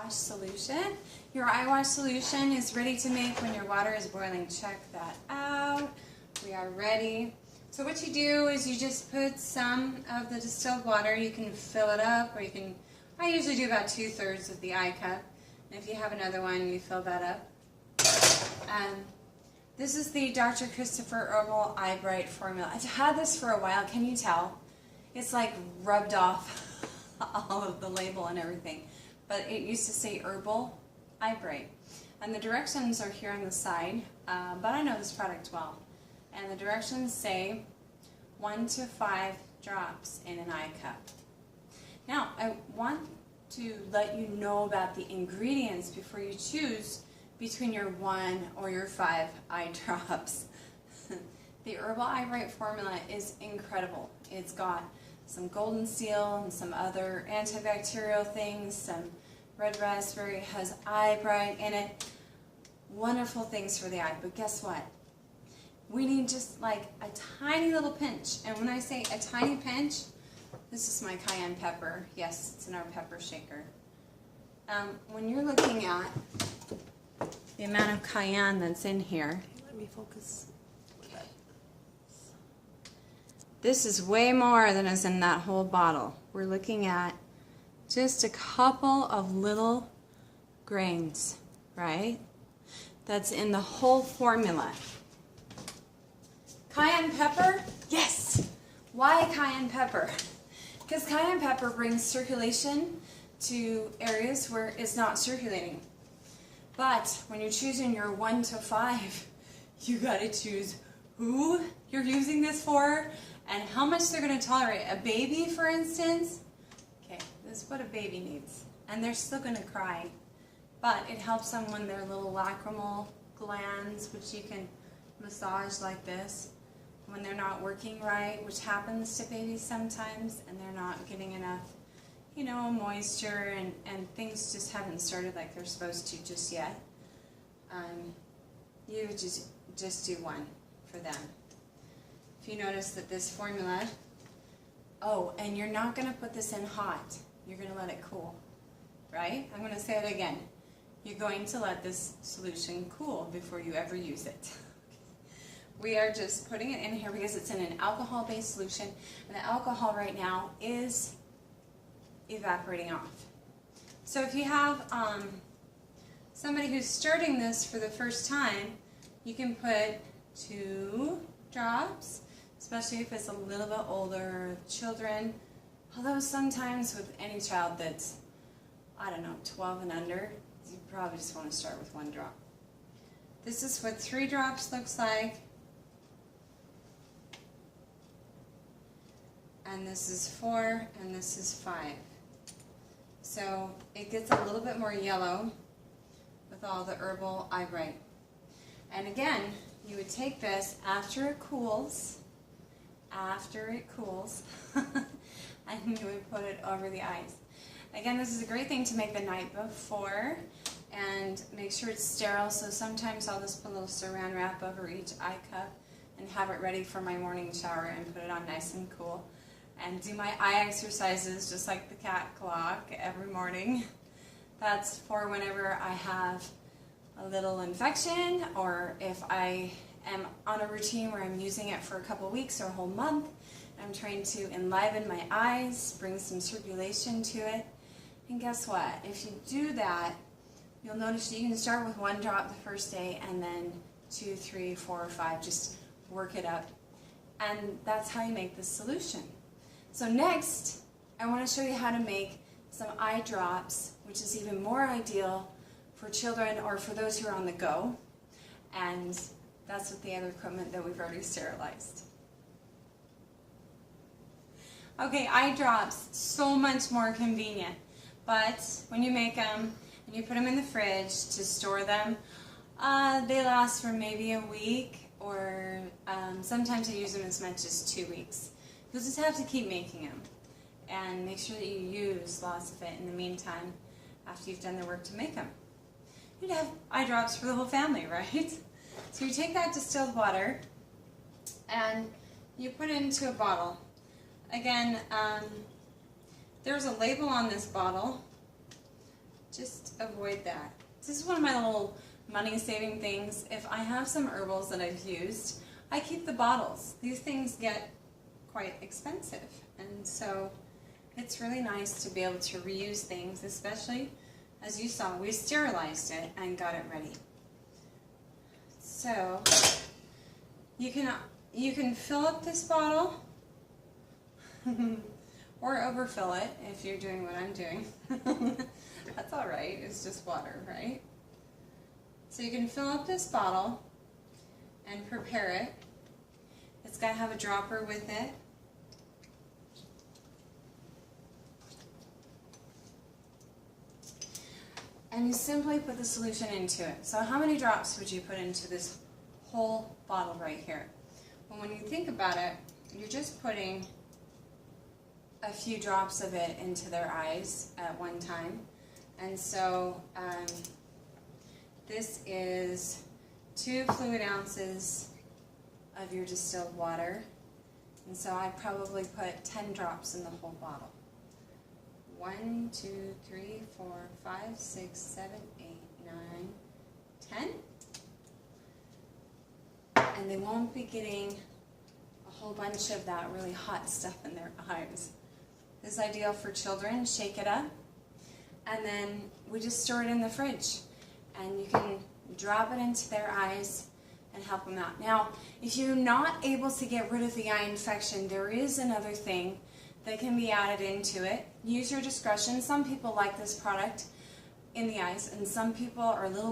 wash solution. Your eye wash solution is ready to make when your water is boiling. Check that out. We are ready. So what you do is you just put some of the distilled water. You can fill it up, or you can, I usually do about 2/3 of the eye cup. And if you have another one, you fill that up. This is the Dr. Christopher Herbal Eyebright formula. I've had this for a while. Can you tell? It's like rubbed off all of the label and everything. But it used to say Herbal Eyebright. And the directions are here on the side, but I know this product well. And the directions say 1 to 5 drops in an eye cup. Now, I want to let you know about the ingredients before you choose between your 1 or your 5 eye drops. The Herbal Eyebright formula is incredible. It's got some golden seal and some other antibacterial things. Some red raspberry has Eyebright in it. Wonderful things for the eye. But guess what? We need just like a tiny little pinch. And when I say a tiny pinch, this is my cayenne pepper. Yes, it's in our pepper shaker. When you're looking at the amount of cayenne that's in here, let me focus. okay. This is way more than is in that whole bottle. We're looking at just a couple of little grains, right? That's in the whole formula. Cayenne pepper? Yes! Why cayenne pepper? Because cayenne pepper brings circulation to areas where it's not circulating. But when you're choosing your 1 to 5, you gotta choose who you're using this for and how much they're gonna tolerate. A baby, for instance, okay, this is what a baby needs. And they're still gonna cry. But it helps them when their little lacrimal glands, which you can massage like this, when they're not working right, which happens to babies sometimes, and they're not getting enough, you know, moisture, and things just haven't started like they're supposed to just yet. You just do 1 for them. If you notice that this formula, oh, and you're not going to put this in hot. You're going to let it cool, right? I'm going to say it again. You're going to let this solution cool before you ever use it. We are just putting it in here because it's in an alcohol-based solution, and the alcohol right now is evaporating off. So if you have somebody who's starting this for the first time, you can put 2 drops, especially if it's a little bit older children. Although sometimes with any child that's, I don't know, 12 and under, you probably just want to start with 1 drop. This is what 3 drops looks like. And this is 4, and this is 5. So it gets a little bit more yellow with all the Herbal Eyebright. And again, you would take this after it cools, and you would put it over the eyes. Again, this is a great thing to make the night before, and make sure it's sterile. So sometimes I'll just put a little saran wrap over each eye cup and have it ready for my morning shower and put it on nice and cool. And do my eye exercises just like the cat clock every morning. That's for whenever I have a little infection, or if I am on a routine where I'm using it for a couple weeks or a whole month. I'm trying to enliven my eyes, bring some circulation to it. And guess what? If you do that, you'll notice that you can start with 1 drop the first day, and then 2, 3, 4, or 5. Just work it up. And that's how you make this solution. So next, I want to show you how to make some eye drops, which is even more ideal for children or for those who are on the go. And that's with the other equipment that we've already sterilized. Okay, eye drops, so much more convenient. But when you make them and you put them in the fridge to store them, they last for maybe a week, or sometimes I use them as much as 2 weeks. You'll just have to keep making them, and make sure that you use lots of it in the meantime after you've done the work to make them. You'd have eye drops for the whole family, right? So you take that distilled water and you put it into a bottle. Again, there's a label on this bottle Just avoid that. This is one of my little money saving things. If I have some herbals that I've used, I keep the bottles. These things get quite expensive, and so it's really nice to be able to reuse things, especially as you saw, we sterilized it and got it ready. So you can fill up this bottle or overfill it if you're doing what I'm doing. That's all right, it's just water, right? So you can fill up this bottle and prepare it. It's got to have a dropper with it. And you simply put the solution into it. So how many drops would you put into this whole bottle right here? Well, when you think about it, you're just putting a few drops of it into their eyes at one time. And so this is 2 fluid ounces of your distilled water. And so I probably put 10 drops in the whole bottle. 1, 2, 3, 4, 5, 6, 7, 8, 9, 10. And they won't be getting a whole bunch of that really hot stuff in their eyes. This is ideal for children. Shake it up. And then we just store it in the fridge. And you can drop it into their eyes and help them out. Now, if you're not able to get rid of the eye infection, there is another thing that can be added into it. Use your discretion. Some people like this product in the eyes, and some people are a little